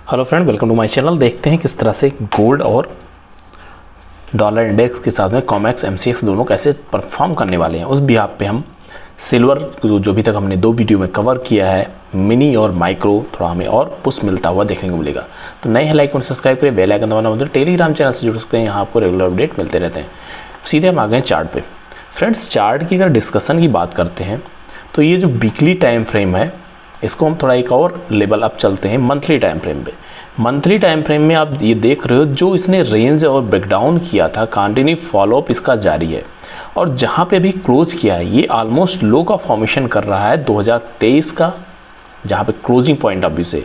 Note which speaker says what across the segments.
Speaker 1: Hello friend, welcome to my channel. देखते हैं किस तरह से गोल्ड और डॉलर इंडेक्स के साथ में कॉमेक्स एमसीएक्स दोनों कैसे परफॉर्म करने वाले हैं। उस बिहाफ पे हम सिल्वर जो अभी तक हमने दो वीडियो में कवर किया है, मिनी और माइक्रो, थोड़ा हमें और पुश मिलता हुआ देखने को मिलेगा। तो नए हैं, लाइक और सब्सक्राइब करें, बेल आइकन दबाना मतलब टेलीग्राम चैनल से जुड़ सकते हैं। यहाँ आपको रेगुलर अपडेट मिलते रहते हैं। सीधे हम आ गए चार्ट पे। फ्रेंड्स, चार्ट की अगर डिस्कशन की बात करते हैं तो ये जो वीकली टाइम फ्रेम है इसको हम थोड़ा एक और लेवल अप चलते हैं मंथली टाइम फ्रेम पे। मंथली टाइम फ्रेम में आप ये देख रहे हो जो इसने रेंज और ब्रेकडाउन किया था, कंटिन्यू फॉलोअप इसका जारी है और जहाँ पे भी क्लोज किया है ये ऑलमोस्ट लो का फॉर्मेशन कर रहा है 2023 का, जहाँ पे क्लोजिंग पॉइंट ऑफ व्यू से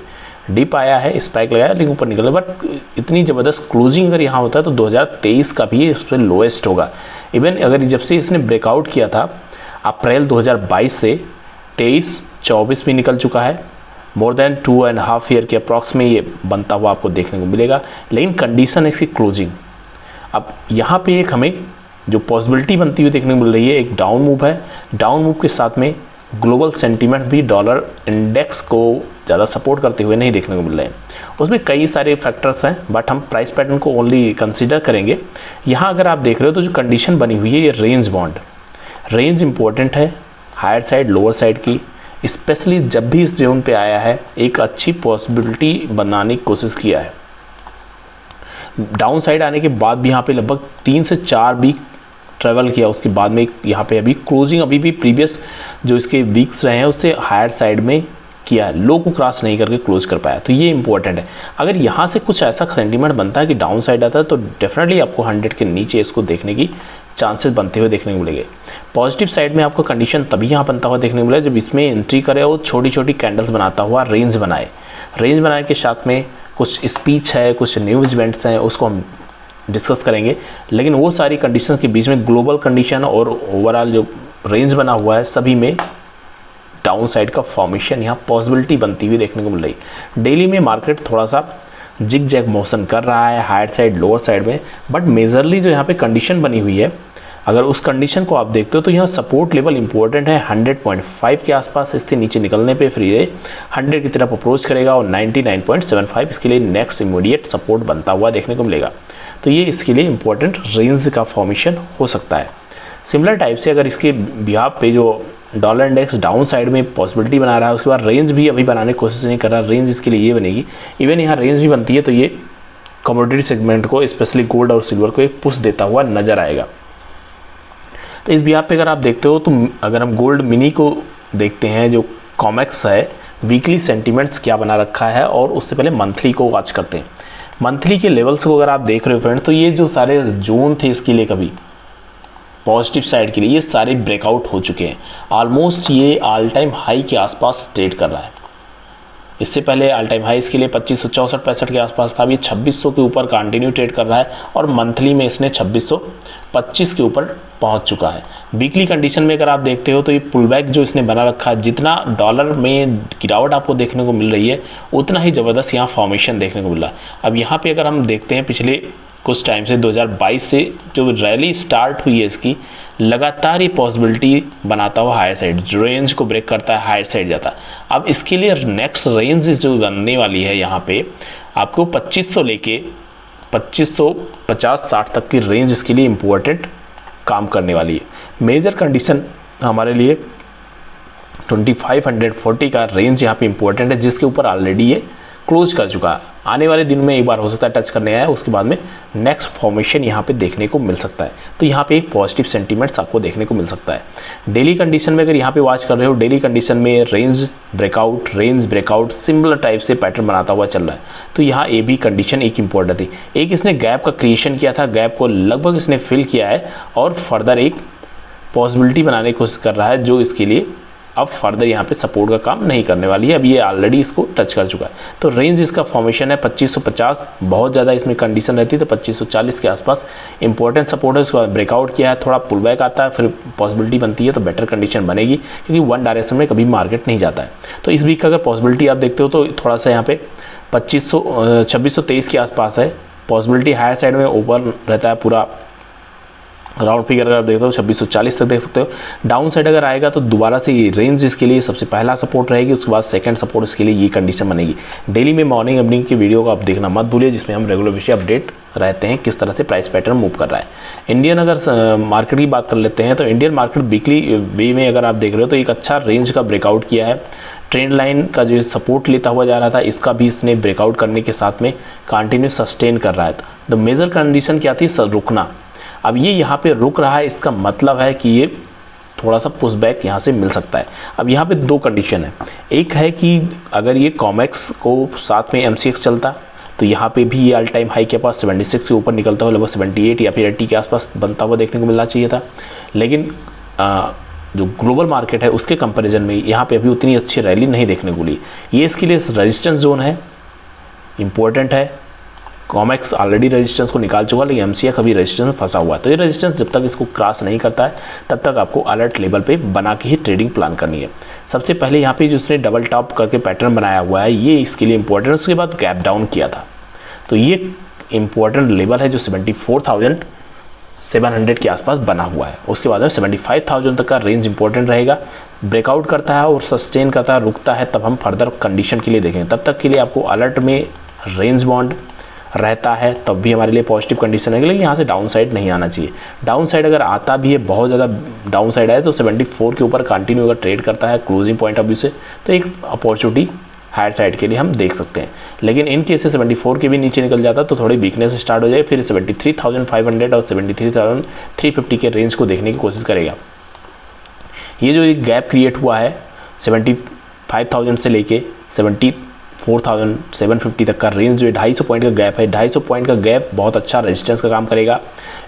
Speaker 1: डिप आया है, स्पाइक लगाया लेकिन ऊपर निकला, बट इतनी ज़बरदस्त क्लोजिंग अगर यहाँ होता है तो 2023 का भी इस पर लोएस्ट होगा। इवन अगर जब से इसने ब्रेकआउट किया था अप्रैल 2022 से 23-24 भी निकल चुका है, मोर देन 2.5 ईयर के अप्रॉक्स में ये बनता हुआ आपको देखने को मिलेगा। लेकिन कंडीशन है इसकी क्लोजिंग। अब यहाँ पे एक हमें जो पॉसिबिलिटी बनती हुई देखने को मिल रही है, एक डाउन मूव है। डाउन मूव के साथ में ग्लोबल सेंटीमेंट भी डॉलर इंडेक्स को ज़्यादा सपोर्ट करते हुए नहीं देखने को मिल रहे हैं। उसमें कई सारे फैक्टर्स हैं, बट हम प्राइस पैटर्न को ओनली कंसीडर करेंगे। यहाँ अगर आप देख रहे हो तो जो कंडीशन बनी हुई है, ये रेंज बॉन्ड, रेंज इंपॉर्टेंट है, हायर साइड लोअर साइड की, स्पेशली जब भी इस जोन पे आया है एक अच्छी पॉसिबिलिटी बनाने की कोशिश किया है। डाउन साइड आने के बाद भी यहाँ पे लगभग 3 से 4 वीक ट्रेवल किया, उसके बाद में यहाँ पे अभी क्लोजिंग अभी भी प्रीवियस जो इसके वीक्स रहे हैं उससे हायर साइड में किया है, लो को क्रॉस नहीं करके क्लोज कर पाया, तो ये इंपॉर्टेंट है। अगर यहाँ से कुछ ऐसा सेंटीमेंट बनता है कि डाउन साइड आता है तो डेफिनेटली आपको 100 के नीचे इसको देखने की चांसेस बनते हुए देखने को मिलेंगे। पॉजिटिव साइड में आपको कंडीशन तभी यहाँ बनता हुआ देखने को मिलेगा जब इसमें एंट्री करे और छोटी छोटी कैंडल्स बनाता हुआ रेंज बनाए। रेंज बनाने के साथ में कुछ स्पीच है, कुछ न्यूज़ इवेंट्स हैं, उसको हम डिस्कस करेंगे। लेकिन वो सारी कंडीशन के बीच में ग्लोबल कंडीशन और ओवरऑल जो रेंज बना हुआ है सभी में डाउन साइड का फॉर्मेशन यहाँ पॉसिबिलिटी बनती हुई देखने को मिल रही है। डेली में मार्केट थोड़ा सा जिग जैग मोशन कर रहा है हायर साइड लोअर साइड में, बट मेजरली जो यहाँ पे कंडीशन बनी हुई है, अगर उस कंडीशन को आप देखते हो तो यहाँ सपोर्ट लेवल इंपॉर्टेंट है। 100.5 के आसपास इससे नीचे निकलने पे फ्री है 100 की तरफ अप्रोच करेगा और 99.75 इसके लिए नेक्स्ट इमीडिएट सपोर्ट बनता हुआ देखने को मिलेगा। तो ये इसके लिए इंपॉर्टेंट रेंज का फॉर्मेशन हो सकता है। सिमिलर टाइप से अगर इसके बिहाफ पे जो डॉलर इंडेक्स डाउन साइड में पॉसिबिलिटी बना रहा है, उसके बाद रेंज भी अभी बनाने की कोशिश नहीं कर रहा, रेंज इसके लिए ये बनेगी। इवन यहाँ रेंज भी बनती है तो ये कमोडिटी सेगमेंट को, स्पेशली गोल्ड और सिल्वर को एक पुश देता हुआ नजर आएगा। तो इस बिहाफ पे अगर आप देखते हो तो अगर हम गोल्ड मिनी को देखते हैं, जो कॉमेक्स है, वीकली सेंटीमेंट्स क्या बना रखा है और उससे पहले मंथली को वॉच करते हैं। मंथली के लेवल्स को अगर आप देख रहे हो फ्रेंड्स, तो ये जो सारे जोन थे इसके लिए कभी पॉजिटिव साइड के लिए ये सारे ब्रेकआउट हो चुके हैं। ऑलमोस्ट ये ऑल टाइम हाई के आसपास ट्रेड कर रहा है। इससे पहले ऑल टाइम हाई इसके लिए 2564-65 के आसपास था, अब ये 2600 के ऊपर कंटिन्यू ट्रेड कर रहा है और मंथली में इसने 2625 के ऊपर पहुंच चुका है। वीकली कंडीशन में अगर आप देखते हो तो ये पुल बैक जो इसने बना रखा है, जितना डॉलर में गिरावट आपको देखने को मिल रही है उतना ही ज़बरदस्त यहाँ फॉर्मेशन देखने को मिल रहा है। अब यहाँ पे अगर हम देखते हैं पिछले कुछ टाइम से 2022 से जो रैली स्टार्ट हुई है इसकी, लगातार ये पॉसिबिलिटी बनाता हुआ हायर साइड जो रेंज को ब्रेक करता है, हायर साइड जाता है। अब इसके लिए नेक्स्ट रेंज जो बनने वाली है यहाँ पे आपको 2500 लेके 2550-60 तक की रेंज इसके लिए इम्पोर्टेंट काम करने वाली है। मेजर कंडीशन हमारे लिए 2540 का रेंज यहाँ पे इम्पोर्टेंट है, जिसके ऊपर ऑलरेडी ये क्लोज कर चुका है। आने वाले दिन में एक बार हो सकता है टच करने आया, उसके बाद में नेक्स्ट फॉर्मेशन यहाँ पे देखने को मिल सकता है। तो यहाँ पे एक पॉजिटिव सेंटीमेंट्स आपको देखने को मिल सकता है। डेली कंडीशन में अगर यहाँ पे वॉच कर रहे हो, डेली कंडीशन में रेंज ब्रेकआउट सिमिलर टाइप से पैटर्न बनाता हुआ चल रहा है। तो यहाँ ए भी कंडीशन एक इंपॉर्टेंट थी। एक इसने गैप का क्रिएशन किया था, गैप को लगभग इसने फिल किया है और फर्दर एक पॉसिबिलिटी बनाने की कोशिश कर रहा है जो इसके लिए अब फर्दर यहाँ पे सपोर्ट का काम नहीं करने वाली है। अब ये ऑलरेडी इसको टच कर चुका है। तो रेंज इसका फॉर्मेशन है 2550, बहुत ज़्यादा इसमें कंडीशन रहती है तो 2540 के आसपास इंपॉर्टेंट सपोर्ट है। उसके बाद ब्रेकआउट किया है, थोड़ा पुल बैक आता है, फिर पॉसिबिलिटी बनती है तो बेटर कंडीशन बनेगी, क्योंकि वन डायरेक्शन में कभी मार्केट नहीं जाता है। तो इस वीक का अगर पॉसिबिलिटी आप देखते हो तो थोड़ा सा यहाँ पे 2623 के आसपास है। पॉसिबिलिटी हायर साइड में ओपन रहता है पूरा राउंड फिगर अगर आप देखते हो 2640 तक देख सकते हो। डाउन साइड अगर आएगा तो दोबारा से ये रेंज इसके लिए सबसे पहला सपोर्ट रहेगी, उसके बाद सेकंड सपोर्ट इसके लिए ये कंडीशन बनेगी। डेली में मॉर्निंग इवनिंग की वीडियो को आप देखना मत भूलिए, जिसमें हम रेगुलर विषय अपडेट रहते हैं किस तरह से प्राइस पैटर्न मूव कर रहा है। इंडियन अगर मार्केट की बात कर लेते हैं तो इंडियन मार्केट वीकली वे में अगर आप देख रहे हो तो एक अच्छा रेंज का ब्रेकआउट किया है। ट्रेंड लाइन का जो सपोर्ट लेता हुआ जा रहा था, इसका भी इसने ब्रेकआउट करने के साथ में कंटिन्यू सस्टेन कर रहा है। तो मेजर कंडीशन क्या थी? रुकना। अब ये यहाँ पे रुक रहा है, इसका मतलब है कि ये थोड़ा सा पुशबैक यहाँ से मिल सकता है। अब यहाँ पे दो कंडीशन है, एक है कि अगर ये कॉमेक्स को साथ में MCX चलता तो यहाँ पे भी ये ऑल टाइम हाई के पास 76 के ऊपर निकलता हुआ लगभग 78 या फिर 80 के आसपास बनता हुआ देखने को मिलना चाहिए था। लेकिन जो ग्लोबल मार्केट है उसके कंपैरिजन में यहाँ पे अभी उतनी अच्छी रैली नहीं देखने को मिली। ये इसके लिए रेजिस्टेंस जोन है, इम्पोर्टेंट है। कॉमेक्स ऑलरेडी रेजिस्टेंस को निकाल चुका, लेकिन MCX अभी रेजिस्टेंस में फंसा हुआ है। तो ये रेजिस्टेंस जब तक इसको क्रॉस नहीं करता है तब तक आपको अलर्ट लेवल पे बना के ही ट्रेडिंग प्लान करनी है। सबसे पहले यहाँ पे जिसने डबल टॉप करके पैटर्न बनाया हुआ है ये इसके लिए इंपॉर्टेंट है। उसके बाद गैप डाउन किया था, तो ये इंपॉर्टेंट लेवल है जो 74,700 के आसपास बना हुआ है। उसके बाद में 75,000 तक का रेंज इंपॉर्टेंट रहेगा। ब्रेकआउट करता है और सस्टेन करता है, रुकता है, तब हम फर्दर कंडीशन के लिए देखेंगे। तब तक के लिए आपको अलर्ट में रेंज बाउंड रहता है, तब भी हमारे लिए पॉजिटिव कंडीशन है। लेकिन यहाँ से डाउन साइड नहीं आना चाहिए। डाउन साइड अगर आता भी है, बहुत ज़्यादा डाउन साइड आए तो 74 के ऊपर कंटिन्यू अगर ट्रेड करता है क्लोजिंग पॉइंट ऑफ व्यू से, तो एक अपॉर्चुनिटी हायर साइड के लिए हम देख सकते हैं। लेकिन इन केस से 74 के भी नीचे निकल जाता तो थोड़ी वीकनेस स्टार्ट हो जाए, फिर 73,500 और 73,350 के रेंज को देखने की कोशिश करेगा। ये जो एक गैप क्रिएट हुआ है 75,000 से लेके 74,750 तक का रेंज जो है 250 पॉइंट का गैप है। 250 पॉइंट का गैप बहुत अच्छा रेजिस्टेंस का काम करेगा।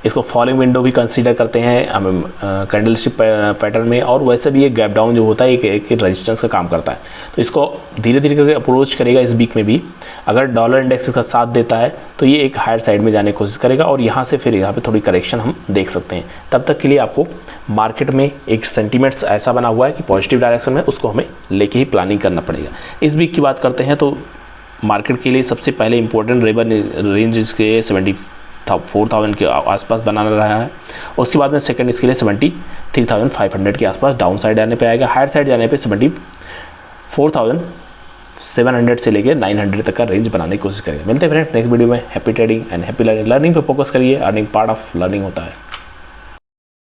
Speaker 1: इसको फॉलोइंग विंडो भी कंसीडर करते हैं हम कैंडलस्टिक पैटर्न में, और वैसे भी एक गैप डाउन जो होता है एक रेजिस्टेंस का काम करता है। तो इसको धीरे धीरे करके अप्रोच करेगा। इस वीक में भी अगर डॉलर इंडेक्स का साथ देता है तो ये एक हायर साइड में जाने की कोशिश करेगा, और यहाँ से फिर यहाँ पे थोड़ी करेक्शन हम देख सकते हैं। तब तक के लिए आपको मार्केट में एक सेंटीमेंट्स ऐसा बना हुआ है कि पॉजिटिव डायरेक्शन में उसको हमें लेके ही प्लानिंग करना पड़ेगा। इस वीक की बात करते हैं तो मार्केट के लिए सबसे पहले इंपॉर्टेंट रेंज इसके 74,000 के आसपास बनाना रहा है। उसके बाद में सेकंड इसके लिए 73,500 के आसपास डाउन साइड जाने पे आएगा। हायर साइड जाने पे 74,700 से लेकर 900 तक का रेंज बनाने की कोशिश करेंगे। मिलते हैं फ्रेंड्स नेक्स्ट वीडियो में। Happy trading and happy learning. Learning पे फोकस करिए, अर्निंग पार्ट ऑफ लर्निंग होता है।